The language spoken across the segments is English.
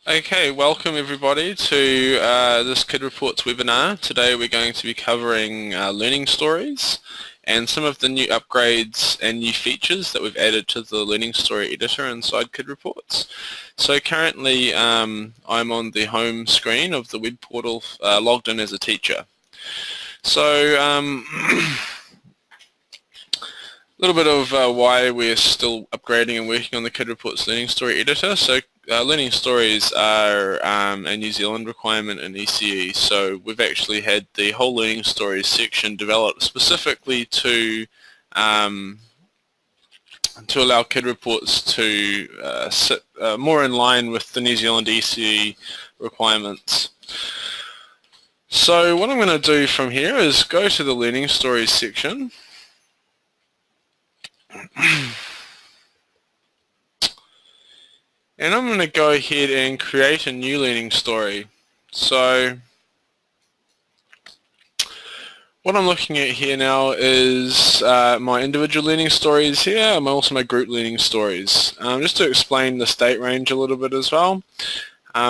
Okay, welcome everybody to this Kid Reports webinar. Today we're going to be covering learning stories and some of the new upgrades and new features that we've added to the learning story editor inside Kid Reports. So currently I'm on the home screen of the web portal logged in as a teacher. So a little bit of why we're still upgrading and working on the Kid Reports Learning Story Editor. So learning stories are a New Zealand requirement in ECE, so we've actually had the whole learning stories section developed specifically to allow Kid Reports to sit more in line with the New Zealand ECE requirements. So what I'm going to do from here is go to the learning stories section. And I'm going to go ahead and create a new learning story. So what I'm looking at here now is my individual learning stories here and also my group learning stories. Just to explain the date range a little bit as well.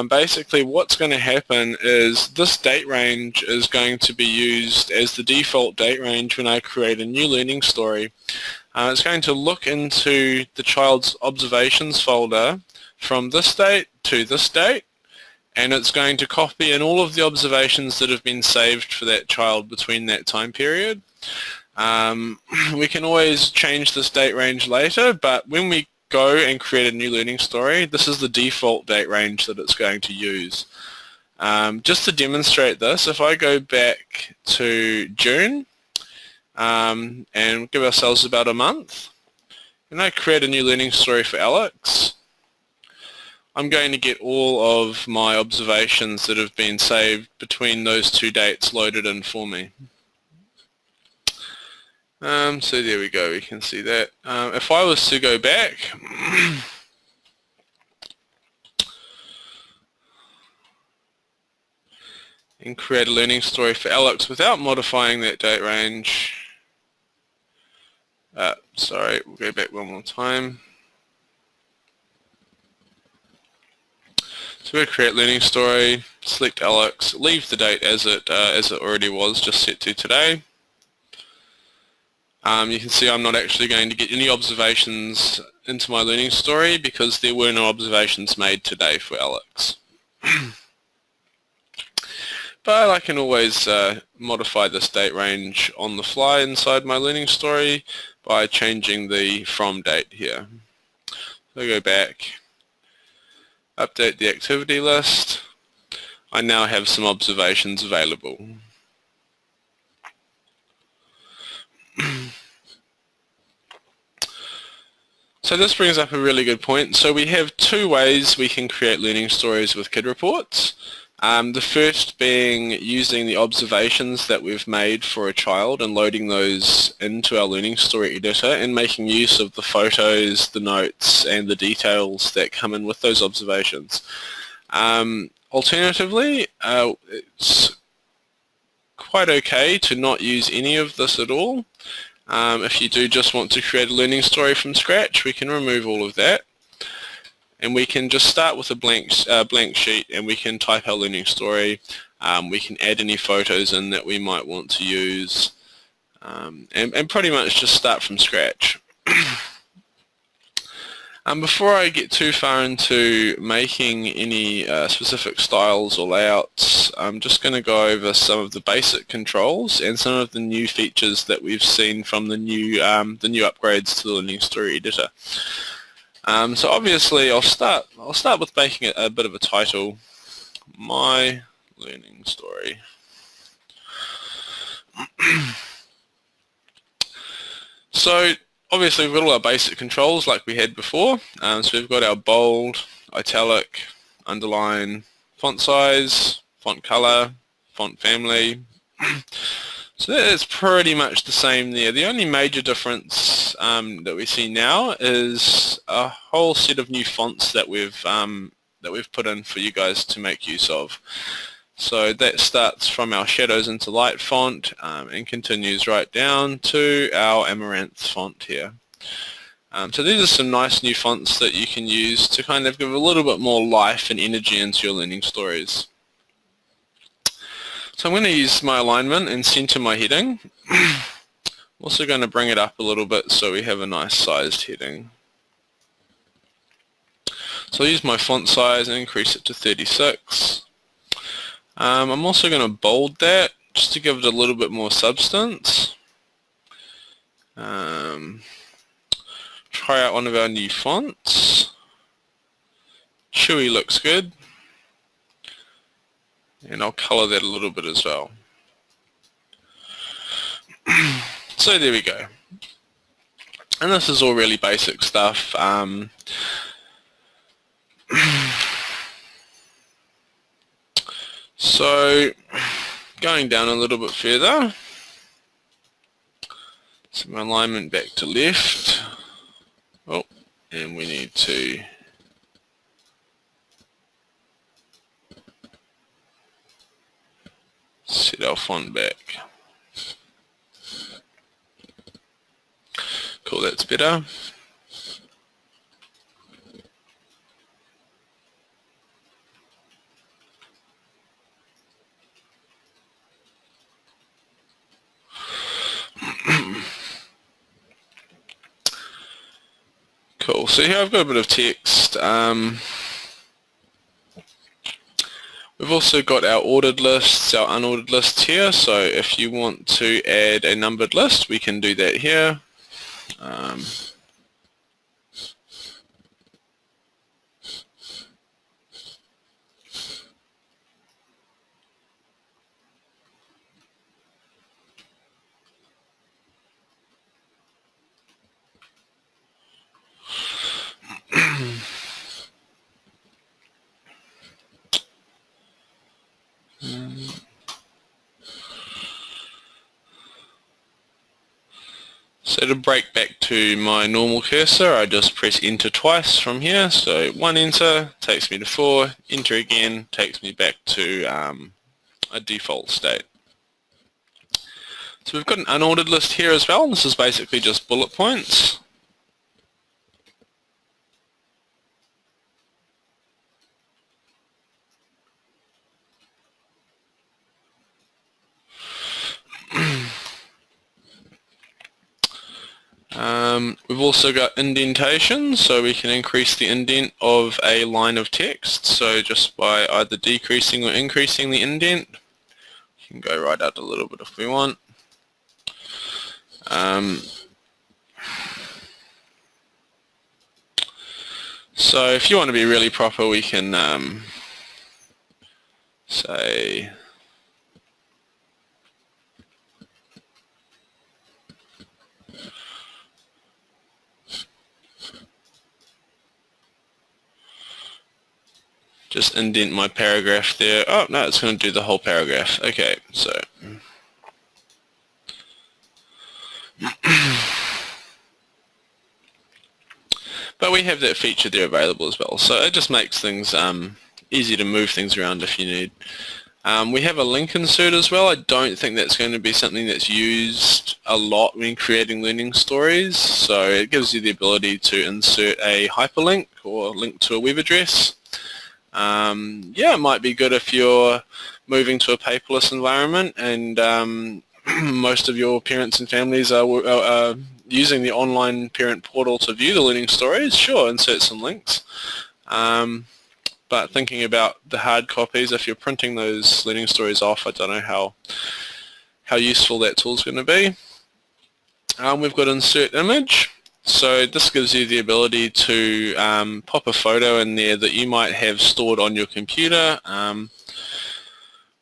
Basically what's going to happen is this date range is going to be used as the default date range when I create a new learning story. It's going to look into the child's observations folder from this date to this date, and it's going to copy in all of the observations that have been saved for that child between that time period. We can always change this date range later, but when we go and create a new learning story, this is the default date range that it's going to use. Just to demonstrate this, if I go back to June, and give ourselves about a month, and I create a new learning story for Alex, I'm going to get all of my observations that have been saved between those two dates loaded in for me. So there we go, we can see that. If I was to go back and create a learning story for Alex without modifying that date range, sorry, we'll go back one more time. So we'll create learning story, select Alex, leave the date as it already was, just set to today. You can see I'm not actually going to get any observations into my learning story because there were no observations made today for Alex. But I can always modify this date range on the fly inside my learning story by changing the from date here. So I go back, update the activity list. I now have some observations available. So this brings up a really good point. So we have two ways we can create learning stories with Kid Reports. The first being using the observations that we've made for a child and loading those into our learning story editor and making use of the photos, the notes and the details that come in with those observations. Alternatively, it's quite okay to not use any of this at all. If you do just want to create a learning story from scratch, we can remove all of that. And we can just start with a blank sheet and we can type our learning story. We can add any photos in that we might want to use and pretty much just start from scratch. Before I get too far into making any specific styles or layouts, I'm just going to go over some of the basic controls and some of the new features that we've seen from the new upgrades to the learning story editor. So obviously I'll start with making a bit of a title, My Learning Story. So obviously we've got all our basic controls like we had before. So we've got our bold, italic, underline, font size, font color, font family. So it's pretty much the same there. The only major difference that we see now is a whole set of new fonts that we've put in for you guys to make use of. So that starts from our Shadows into Light font and continues right down to our Amaranth font here. So these are some nice new fonts that you can use to kind of give a little bit more life and energy into your learning stories. So I'm going to use my alignment and center my heading. I'm also going to bring it up a little bit so we have a nice sized heading. So I'll use my font size and increase it to 36. I'm also going to bold that just to give it a little bit more substance. Try out one of our new fonts. Chewy looks good. And I'll color that a little bit as well. So there we go. And this is all really basic stuff. So going down a little bit further, some alignment back to left. Oh, and we need to set our font back. Cool, that's better. Cool, so here I've got a bit of text. We've also got our ordered lists, our unordered lists here, so if you want to add a numbered list, we can do that here. So to break back to my normal cursor, I just press enter twice from here. So one enter takes me to 4, enter again takes me back to a default state. So we've got an unordered list here as well. This is basically just bullet points. We've also got indentation, so we can increase the indent of a line of text. So just by either decreasing or increasing the indent, we can go right out a little bit if we want. So if you want to be really proper, we can say just indent my paragraph there. Oh no, it's going to do the whole paragraph. Okay, so but we have that feature there available as well, so it just makes things easy to move things around if you need. We have a link insert as well. I don't think that's going to be something that's used a lot when creating learning stories, so it gives you the ability to insert a hyperlink or link to a web address. Yeah, it might be good if you're moving to a paperless environment and most of your parents and families are using the online parent portal to view the learning stories. Sure, insert some links. But thinking about the hard copies, if you're printing those learning stories off, I don't know how useful that tool is going to be. We've got insert image. So this gives you the ability to pop a photo in there that you might have stored on your computer,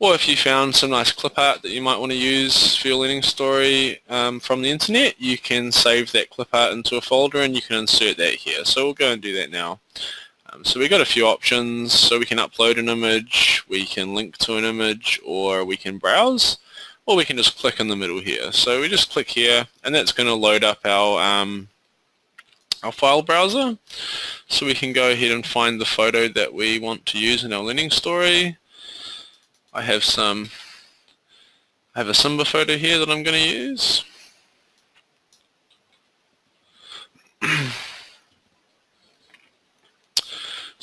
or if you found some nice clip art that you might want to use for your learning story from the internet, you can save that clip art into a folder and you can insert that here. So we'll go and do that now. So we've got a few options. So we can upload an image, we can link to an image, or we can browse, or we can just click in the middle here. So we just click here and that's going to load up our file browser. So we can go ahead and find the photo that we want to use in our learning story. I have a Simba photo here that I'm going to use.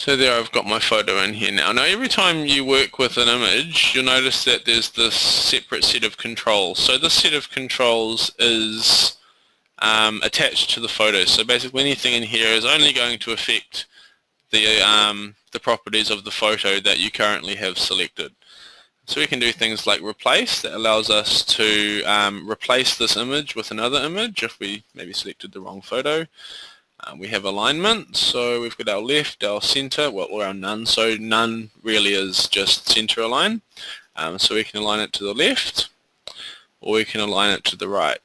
So there I've got my photo in here now. Now every time you work with an image, you'll notice that there's this separate set of controls. So this set of controls is attached to the photo. So basically anything in here is only going to affect the properties of the photo that you currently have selected. So we can do things like replace. That allows us to replace this image with another image if we maybe selected the wrong photo. We have alignment, so we've got our left, our center, well, or our none. So none really is just center align. So we can align it to the left, or we can align it to the right.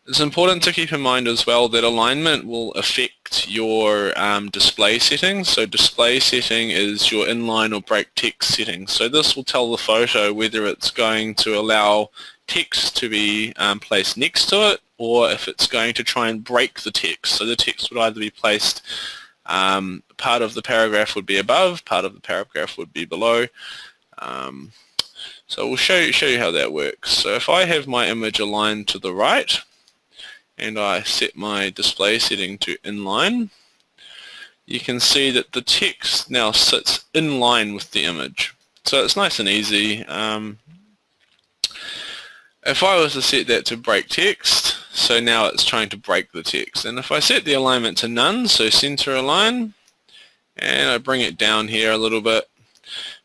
It's important to keep in mind as well that alignment will affect your display settings. So display setting is your inline or break text setting. So this will tell the photo whether it's going to allow text to be placed next to it, or if it's going to try and break the text. So the text would either be placed, part of the paragraph would be above, part of the paragraph would be below. So we'll show you how that works. So if I have my image aligned to the right, and I set my display setting to inline, you can see that the text now sits in line with the image. So it's nice and easy. If I was to set that to break text, so now it's trying to break the text. And if I set the alignment to none, so center align, and I bring it down here a little bit,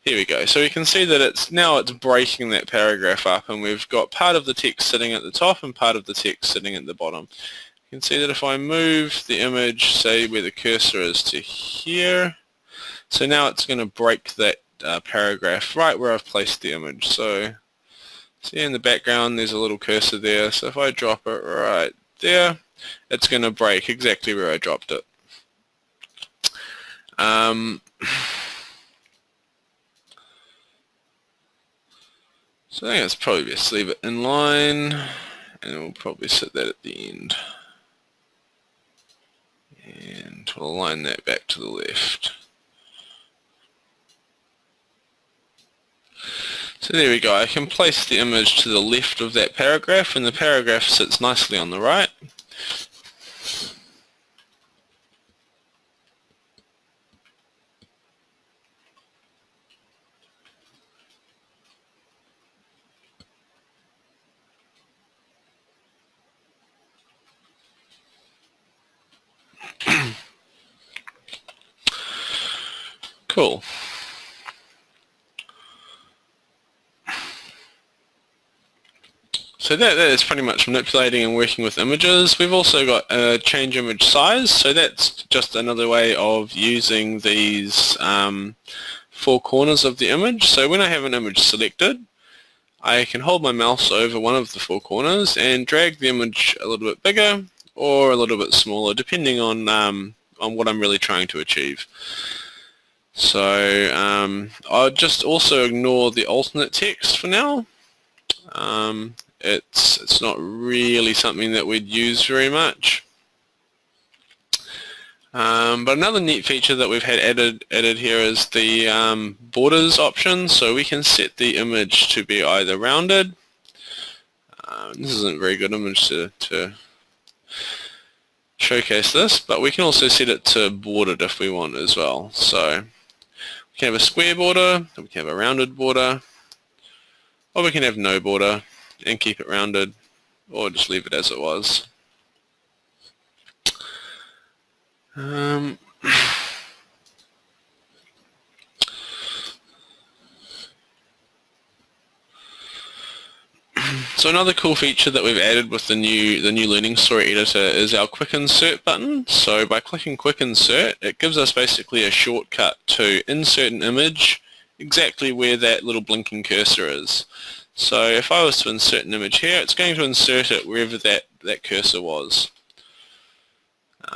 here we go. So we can see that it's breaking that paragraph up, and we've got part of the text sitting at the top and part of the text sitting at the bottom. You can see that if I move the image, say where the cursor is, to here, so now it's going to break that paragraph right where I've placed the image. So see in the background there's a little cursor there, so if I drop it right there, it's going to break exactly where I dropped it. So I think it's probably best to leave it in line, and we'll probably set that at the end. And we'll align that back to the left. So there we go, I can place the image to the left of that paragraph, and the paragraph sits nicely on the right. Cool. So that is pretty much manipulating and working with images. We've also got a change image size, so that's just another way of using these four corners of the image. So when I have an image selected, I can hold my mouse over one of the four corners and drag the image a little bit bigger or a little bit smaller, depending on what I'm really trying to achieve. So I'll just also ignore the alternate text for now. It's not really something that we'd use very much. But another neat feature that we've had added here is the borders option. So we can set the image to be either rounded. This isn't a very good image to showcase this, but we can also set it to bordered if we want as well. So we can have a square border, we can have a rounded border, or we can have no border and keep it rounded, or just leave it as it was. So another cool feature that we've added with the new Learning Story Editor is our Quick Insert button. So by clicking Quick Insert, it gives us basically a shortcut to insert an image exactly where that little blinking cursor is. So if I was to insert an image here, it's going to insert it wherever that cursor was.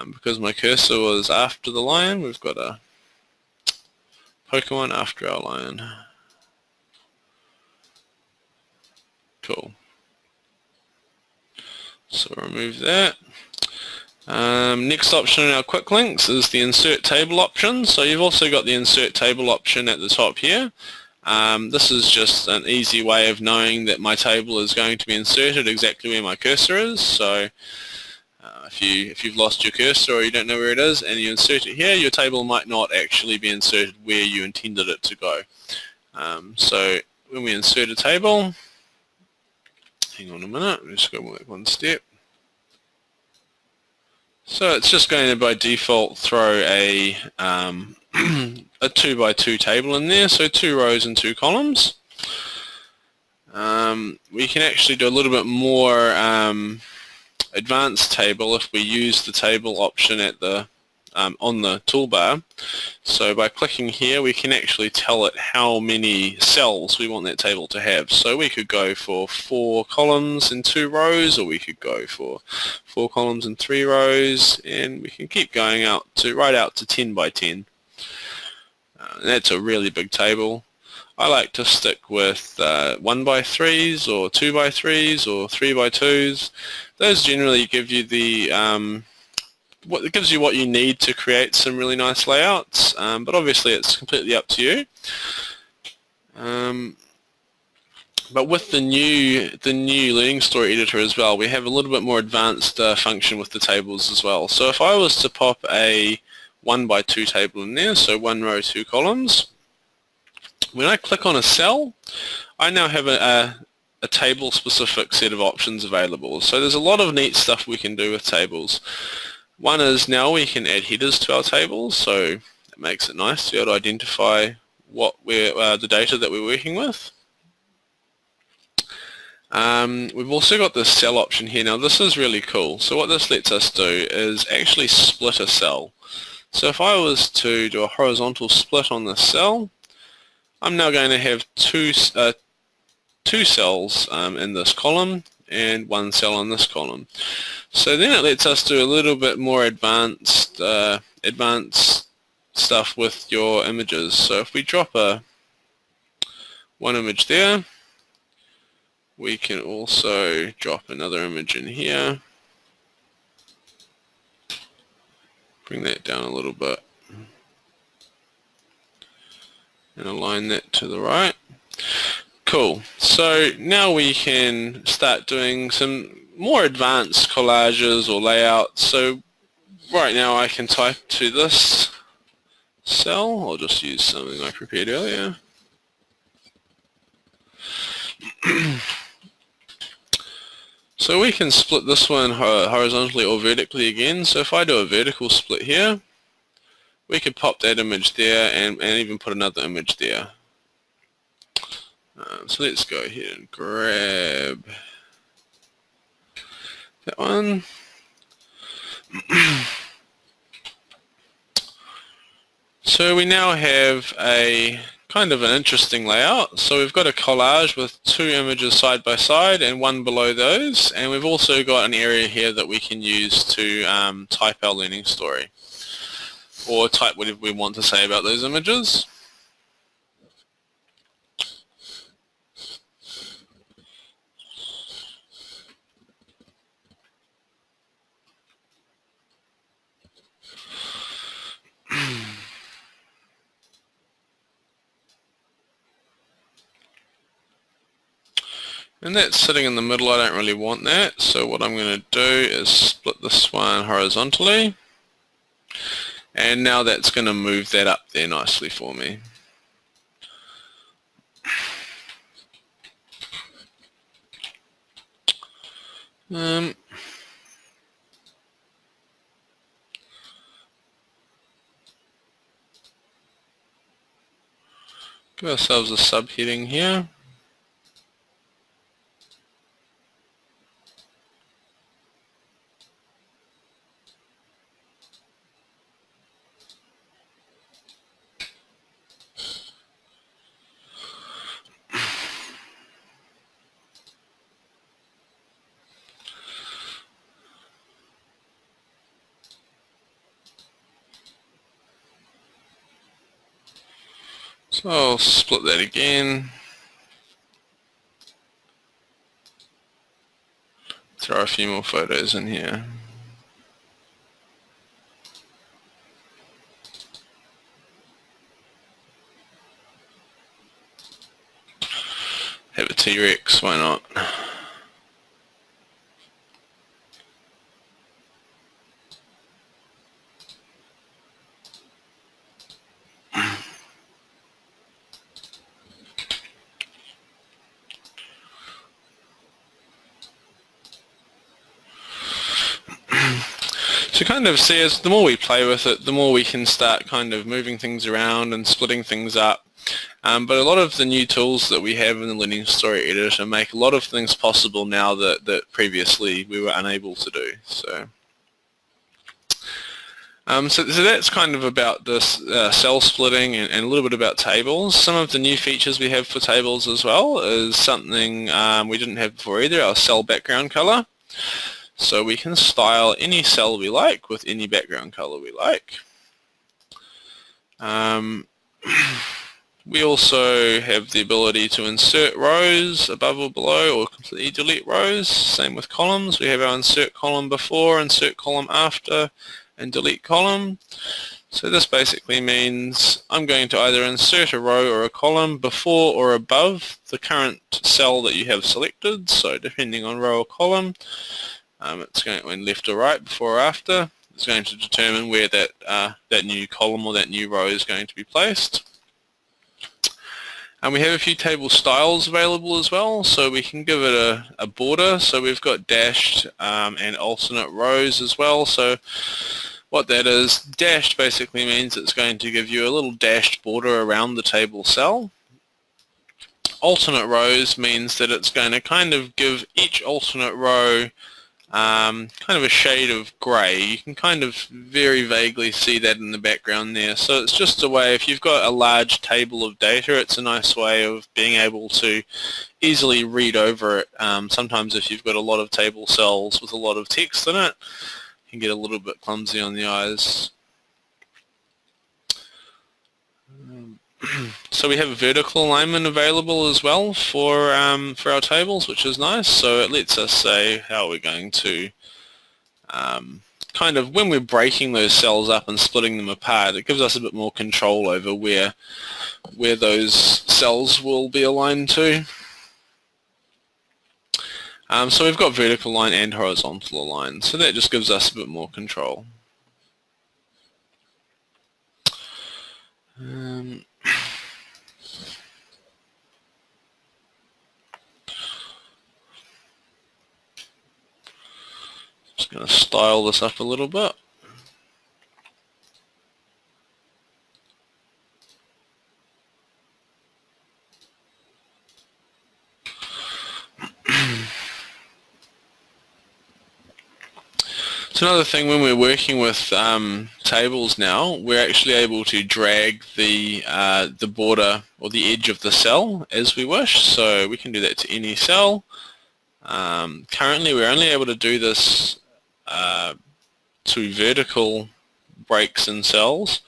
Because my cursor was after the lion, we've got a Pokemon after our lion. Cool. So remove that. Next option in our quick links is the insert table option. So you've also got the insert table option at the top here. This is just an easy way of knowing that my table is going to be inserted exactly where my cursor is. So If you've lost your cursor or you don't know where it is and you insert it here, your table might not actually be inserted where you intended it to go. So when we insert a table, hang on a minute, I'm just going to work one step. So it's just going to by default throw a a 2x2 table in there, so 2 rows and 2 columns. We can actually do a little bit more advanced table if we use the table option at the on the toolbar. So by clicking here we can actually tell it how many cells we want that table to have. So we could go for 4 columns and 2 rows, or we could go for 4 columns and 3 rows, and we can keep going out to right out to 10 by 10. That's a really big table. I like to stick with 1 by 3s or 2 by 3s or 3 by 2s. Those generally give you the it gives you what you need to create some really nice layouts, but obviously it's completely up to you. But with the new Learning Story editor as well, we have a little bit more advanced function with the tables as well. So if I was to pop a 1 by 2 table in there, so 1 row 2 columns, when I click on a cell, I now have a table specific set of options available. So there's a lot of neat stuff we can do with tables. One is now we can add headers to our tables, so it makes it nice to be able to identify what the data that we're working with. We've also got the cell option here. Now this is really cool. So what this lets us do is actually split a cell. So if I was to do a horizontal split on this cell, I'm now going to have two cells in this column and 1 cell on this column. So then it lets us do a little bit more advanced stuff with your images. So if we drop one image there, we can also drop another image in here. Bring that down a little bit and align that to the right. Cool. So now we can start doing some more advanced collages or layouts. So right now I can type to this cell. I'll just use something I prepared earlier. So we can split this one horizontally or vertically again. So if I do a vertical split here, we could pop that image there and even put another image there. So let's go ahead and grab that one. So we now have a kind of an interesting layout. So we've got a collage with 2 images side by side and 1 below those, and we've also got an area here that we can use to type our learning story or type whatever we want to say about those images. And that's sitting in the middle. I don't really want that, so what I'm going to do is split this one horizontally, and now that's going to move that up there nicely for me. Give ourselves a subheading here. So I'll split that again. Throw a few more photos in here. Have a T-Rex, why not? So kind of see, as the more we play with it, the more we can start kind of moving things around and splitting things up. But a lot of the new tools that we have in the Learning Story Editor make a lot of things possible now that previously we were unable to do. So that's kind of about this cell splitting and a little bit about tables. Some of the new features we have for tables as well is something we didn't have before either, our cell background color. So we can style any cell we like with any background color we like. We also have the ability to insert rows above or below or completely delete rows. Same with columns. We have our insert column before, insert column after, and delete column. So this basically means I'm going to either insert a row or a column before or above the current cell that you have selected. So depending on row or column, it's going to left or right, before or after. It's going to determine where that new column or that new row is going to be placed. And we have a few table styles available as well, so we can give it a border. So we've got dashed and alternate rows as well. So what that is, dashed basically means it's going to give you a little dashed border around the table cell. Alternate rows means that it's going to kind of give each alternate row kind of a shade of grey. You can kind of very vaguely see that in the background there. So it's just a way, if you've got a large table of data, it's a nice way of being able to easily read over it. Sometimes if you've got a lot of table cells with a lot of text in it, you can get a little bit clumsy on the eyes. So we have a vertical alignment available as well for our tables, which is nice. So it lets us say how we're going to kind of, when we're breaking those cells up and splitting them apart, it gives us a bit more control over where those cells will be aligned to. So we've got vertical line and horizontal align, so that just gives us a bit more control. Just going to style this up a little bit. So another thing, when we're working with tables now, we're actually able to drag the border or the edge of the cell as we wish. So we can do that to any cell. Currently we're only able to do this to vertical breaks in cells,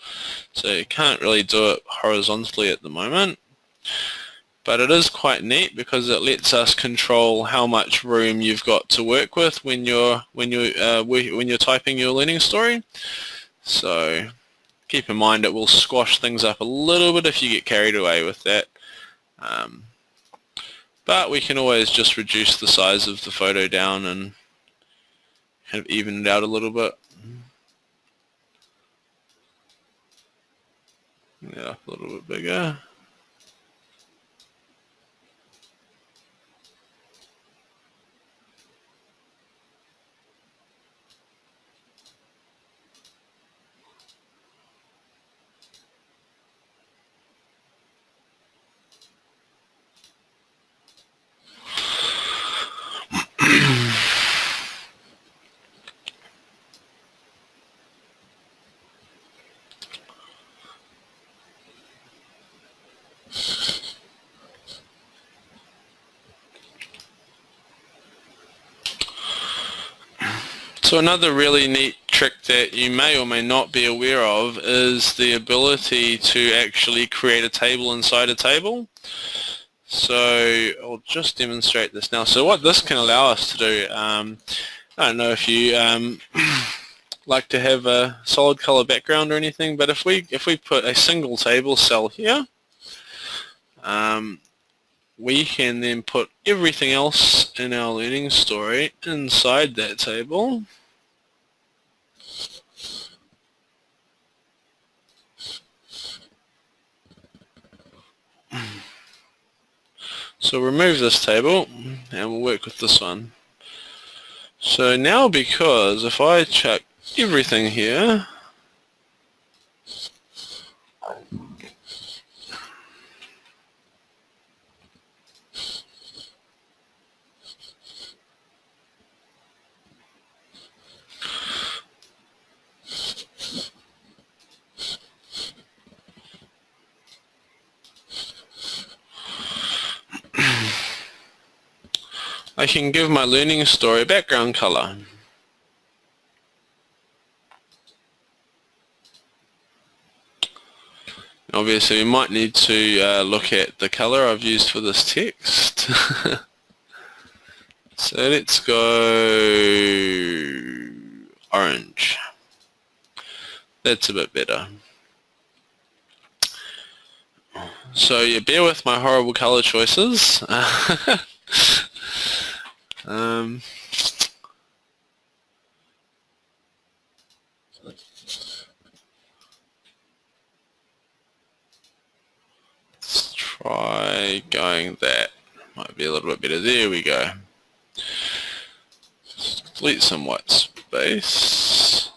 so you can't really do it horizontally at the moment. But it is quite neat because it lets us control how much room you've got to work with when you're typing your learning story. So keep in mind it will squash things up a little bit if you get carried away with that. But we can always just reduce the size of the photo down and kind of even it out a little bit. Yeah, a little bit bigger. So another really neat trick that you may or may not be aware of is the ability to actually create a table inside a table. So I'll just demonstrate this now. So what this can allow us to do, I don't know if you like to have a solid color background or anything, but if we put a single table cell here, we can then put everything else in our learning story inside that table. So remove this table and we'll work with this one. So now, because if I chuck everything here. I can give my learning story a background color. Obviously, we might need to look at the color I've used for this text. So let's go orange. That's a bit better. So yeah, bear with my horrible color choices. Let's try going that. Might be a little bit better. There we go. Delete some white space.